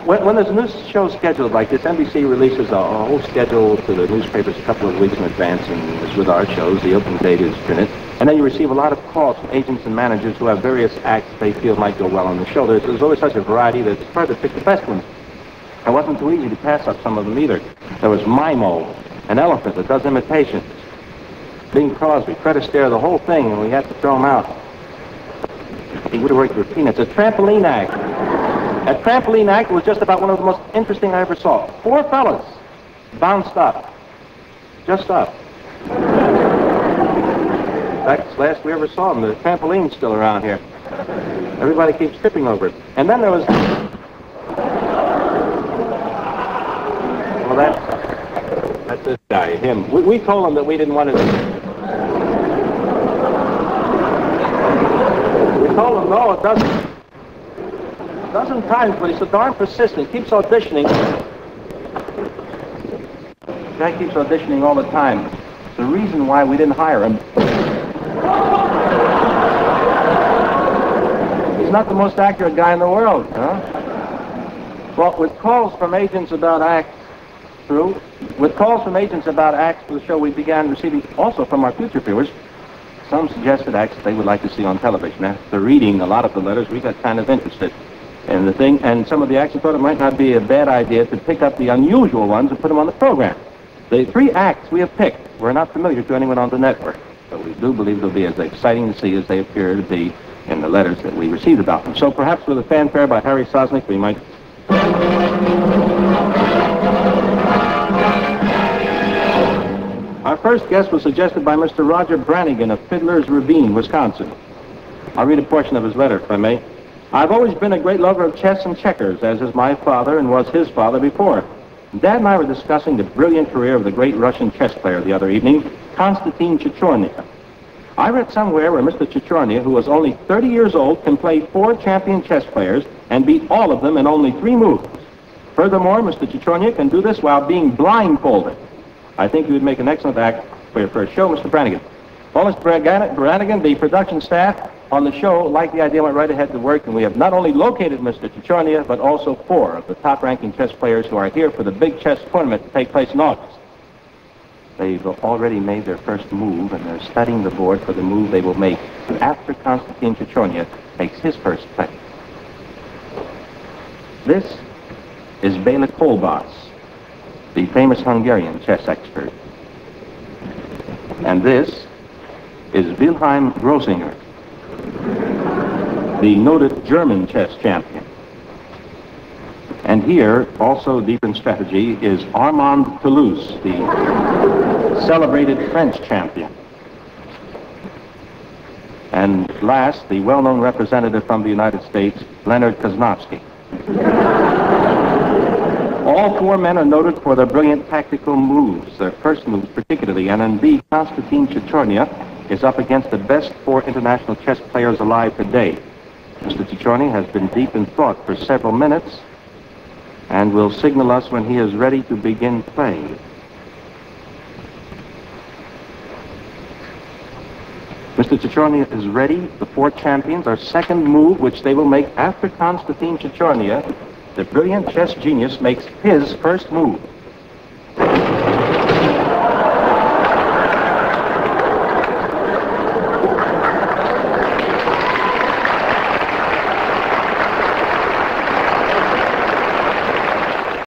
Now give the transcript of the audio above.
When there's a new show scheduled like this, NBC releases a whole schedule to the newspapers a couple of weeks in advance, and as with our shows, the opening date is printed. And then you receive a lot of calls from agents and managers who have various acts they feel might go well on the show. There's always such a variety that it's hard to pick the best ones. It wasn't too easy to pass up some of them either. There was Mimo, an elephant that does imitations, Bing Crosby, Fred Astaire, the whole thing, and we had to throw him out. He would have worked for peanuts. A trampoline act. That trampoline act was just about one of the most interesting I ever saw. 4 fellas bounced up. Just up. In fact, it's the last we ever saw them. The trampoline's still around here. Everybody keeps tripping over it. And then there was... Well, that's this guy, him. We told him that we didn't want to... We told him, no, it doesn't. A dozen times, but he's so darn persistent. Keeps auditioning. The guy keeps auditioning all the time. It's the reason why we didn't hire him. He's not the most accurate guy in the world, huh? Well, with calls from agents about acts for the show, we began receiving also from our future viewers some suggested acts they would like to see on television. After reading a lot of the letters, we got kind of interested in the thing, and some of the acts thought it might not be a bad idea to pick up the unusual ones and put them on the program. The 3 acts we have picked were not familiar to anyone on the network, but we do believe they'll be as exciting to see as they appear to be in the letters that we received about them. So perhaps with a fanfare by Harry Sosnick, we might... Our first guest was suggested by Mr. Roger Brannigan of Fiddler's Ravine, Wisconsin. I'll read a portion of his letter, if I may. I've always been a great lover of chess and checkers, as is my father and was his father before. Dad and I were discussing the brilliant career of the great Russian chess player the other evening, Konstantin Chichornia. I read somewhere where Mr. Chichornia, who was only 30 years old, can play 4 champion chess players and beat all of them in only 3 moves. Furthermore, Mr. Chichornia can do this while being blindfolded. I think you would make an excellent act for your first show, Mr. Brannigan. Well, Mr. Brannigan, the production staff on the show liked the idea, went right ahead to work, and we have not only located Mr. Chichornia, but also 4 of the top-ranking chess players who are here for the big chess tournament to take place in August. They've already made their first move, and they're studying the board for the move they will make after Konstantin Chichornia takes his first play. This is Bela Kovacs, the famous Hungarian chess expert. And this is Wilhelm Grosinger, the noted German chess champion. And here, also deep in strategy, is Armond Toulouse, the celebrated French champion. And last, the well-known representative from the United States, Leonard Kosnowski. All 4 men are noted for their brilliant tactical moves, their first moves particularly, and indeed, Konstantin Chichornia is up against the best 4 international chess players alive today. Mr. Chichornia has been deep in thought for several minutes and will signal us when he is ready to begin playing. Mr. Chichornia is ready. The 4 champions, our second move, which they will make after Konstantin Chichornia, the brilliant chess genius, makes his first move.